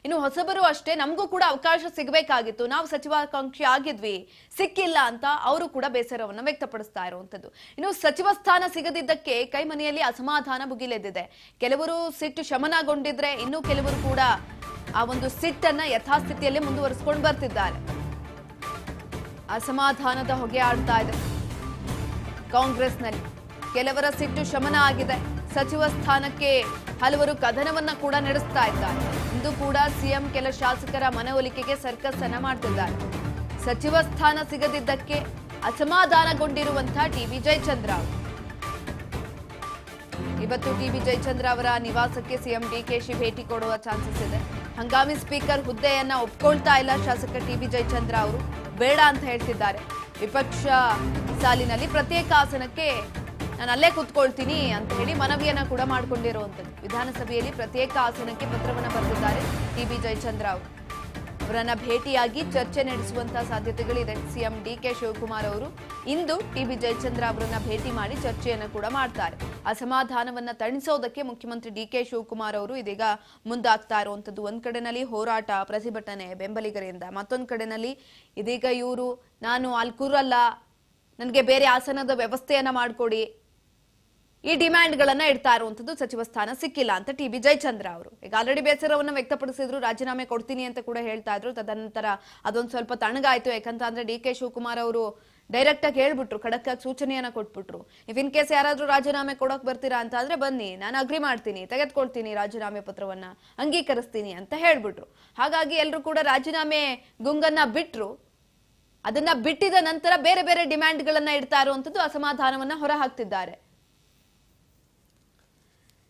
ಇನ್ನು ಹೊಸಬರು ಅಷ್ಟೇ ನಮಗೂ ಕೂಡ ಅವಕಾಶ ಸಿಗಬೇಕಾಗಿತ್ತು, ನಾವು ಸಚಿವಾಕಾಂಕ್ಷಿ ಆಗಿದ್ವಿ, ಸಿಕ್ಕಿಲ್ಲ ಅಂತ ಅವರು ಕೂಡ ಬೇಸರವನ್ನ ವ್ಯಕ್ತಪಡಿಸ್ತಾ ಇರುವಂತದ್ದು. ಇನ್ನು ಸಚಿವ ಸ್ಥಾನ ಸಿಗದಿದ್ದಕ್ಕೆ ಕೈಮನೆಯಲ್ಲಿ ಅಸಮಾಧಾನ ಭುಗಿಲೆದ್ದಿದೆ. ಕೆಲವರು ಸಿಟ್ಟು ಶಮನಗೊಂಡಿದ್ರೆ ಇನ್ನು ಕೆಲವರು ಕೂಡ ಆ ಒಂದು ಸಿಟ್ಟನ್ನ ಯಥಾಸ್ಥಿತಿಯಲ್ಲಿ ಮುಂದುವರಿಸಿಕೊಂಡು ಬರ್ತಿದ್ದಾರೆ. ಅಸಮಾಧಾನದ ಹೊಗೆ ಆಡ್ತಾ ಇದೆ ಕಾಂಗ್ರೆಸ್ನಲ್ಲಿ. ಕೆಲವರ ಸಿಟ್ಟು ಶಮನ ಆಗಿದೆ. ಸಚಿವ ಸ್ಥಾನಕ್ಕೆ ಹಲವರು ಕದನವನ್ನ ಕೂಡ ನಡೆಸ್ತಾ ಇದ್ದಾರೆ. ಇಂದು ಕೂಡ ಸಿಎಂ ಕೆಲ ಶಾಸಕರ ಮನವೊಲಿಕೆಗೆ ಸರ್ಕಸ್ ಅನ್ನ ಮಾಡ್ತಿದ್ದಾರೆ. ಸಚಿವ ಸ್ಥಾನ ಸಿಗದಿದ್ದಕ್ಕೆ ಅಸಮಾಧಾನಗೊಂಡಿರುವಂತಹ ಟಿಬಿ ಜಯಚಂದ್ರ ಅವರು ಇವತ್ತು ಟಿಬಿ ಜಯಚಂದ್ರ ಅವರ ನಿವಾಸಕ್ಕೆ ಸಿಎಂ ಡಿಕೆಶಿ ಭೇಟಿ ಕೊಡುವ ಚಾನ್ಸಸ್ ಇದೆ. ಹಂಗಾಮಿ ಸ್ಪೀಕರ್ ಹುದ್ದೆಯನ್ನ ಒಪ್ಕೊಳ್ತಾ ಇಲ್ಲ ಶಾಸಕ ಟಿಬಿ ಜಯಚಂದ್ರ ಅವರು, ಬೇಡ ಅಂತ ಹೇಳ್ತಿದ್ದಾರೆ. ವಿಪಕ್ಷ ಸಾಲಿನಲ್ಲಿ ಪ್ರತ್ಯೇಕ ಆಸನಕ್ಕೆ ನಾನು ಅಲ್ಲೇ ಕೂತ್ಕೊಳ್ತೀನಿ ಅಂತ ಹೇಳಿ ಮನವಿಯನ್ನ ಕೂಡ ಮಾಡಿಕೊಂಡಿರುವಂತದ್ದು. ವಿಧಾನಸಭೆಯಲ್ಲಿ ಪ್ರತ್ಯೇಕ ಆಸನಕ್ಕೆ ಪತ್ರವನ್ನ ಬರೆದಿದ್ದಾರೆ ಟಿಬಿ ಜಯಚಂದ್ರ ಅವರು. ಅವರನ್ನ ಭೇಟಿಯಾಗಿ ಚರ್ಚೆ ನಡೆಸುವಂತಹ ಸಾಧ್ಯತೆಗಳಿದೆ. ಸಿಎಂ ಡಿಕೆ ಶಿವಕುಮಾರ್ ಅವರು ಇಂದು ಟಿಬಿ ಜಯಚಂದ್ರ ಅವರನ್ನ ಭೇಟಿ ಮಾಡಿ ಚರ್ಚೆಯನ್ನು ಕೂಡ ಮಾಡ್ತಾರೆ. ಅಸಮಾಧಾನವನ್ನ ತಣಿಸೋದಕ್ಕೆ ಮುಖ್ಯಮಂತ್ರಿ ಡಿಕೆ ಶಿವಕುಮಾರ್ ಅವರು ಇದೀಗ ಮುಂದಾಗ್ತಾ ಇರುವಂತದ್ದು. ಒಂದ್ ಕಡೆನಲ್ಲಿ ಹೋರಾಟ, ಪ್ರತಿಭಟನೆ ಬೆಂಬಲಿಗರಿಂದ, ಮತ್ತೊಂದ್ ಕಡೆನಲ್ಲಿ ಇದೀಗ ಇವರು ನಾನು ಅಲ್ಲಿ ಕೂರಲ್ಲ, ನನಗೆ ಬೇರೆ ಆಸನದ ವ್ಯವಸ್ಥೆಯನ್ನ ಮಾಡಿಕೊಡಿ, ಈ ಡಿಮ್ಯಾಂಡ್ಗಳನ್ನ ಇಡ್ತಾ ಇರುವಂತದ್ದು. ಸಚಿವ ಸ್ಥಾನ ಸಿಕ್ಕಿಲ್ಲ ಅಂತ ಟಿಬಿ ಜಯಚಂದ್ರ ಅವರು ಈಗ ಆಲ್ರೆಡಿ ಬೇಸರವನ್ನ ವ್ಯಕ್ತಪಡಿಸಿದ್ರು, ರಾಜೀನಾಮೆ ಕೊಡ್ತೀನಿ ಅಂತ ಕೂಡ ಹೇಳ್ತಾ ಇದ್ರು. ತದನಂತರ ಅದೊಂದು ಸ್ವಲ್ಪ ತಣ್ಣಗಾಯ್ತು. ಯಾಕಂತ ಅಂದ್ರೆ ಡಿಕೆ ಶಿವಕುಮಾರ್ ಅವರು ಡೈರೆಕ್ಟ್ ಆಗಿ ಹೇಳ್ಬಿಟ್ರು, ಖಡಕ್ ಆಗಿ ಸೂಚನೆಯನ್ನ ಕೊಟ್ಬಿಟ್ರು. ಇಫ್ ಇನ್ ಕೇಸ್ ಯಾರಾದ್ರೂ ರಾಜೀನಾಮೆ ಕೊಡೋಕ್ ಬರ್ತೀರಾ ಅಂತ ಆದ್ರೆ ಬನ್ನಿ, ನಾನು ಅಗ್ರಿ ಮಾಡ್ತೀನಿ, ತೆಗೆದುಕೊಳ್ತೀನಿ ರಾಜೀನಾಮೆ ಪತ್ರವನ್ನ, ಅಂಗೀಕರಿಸ್ತೀನಿ ಅಂತ ಹೇಳ್ಬಿಟ್ರು. ಹಾಗಾಗಿ ಎಲ್ರು ಕೂಡ ರಾಜೀನಾಮೆ ಗುಂಗನ್ನ ಬಿಟ್ರು. ಅದನ್ನ ಬಿಟ್ಟಿದ ನಂತರ ಬೇರೆ ಬೇರೆ ಡಿಮ್ಯಾಂಡ್ಗಳನ್ನ ಇಡ್ತಾ ಇರುವಂತದ್ದು, ಅಸಮಾಧಾನವನ್ನ ಹೊರ ಹಾಕ್ತಿದ್ದಾರೆ.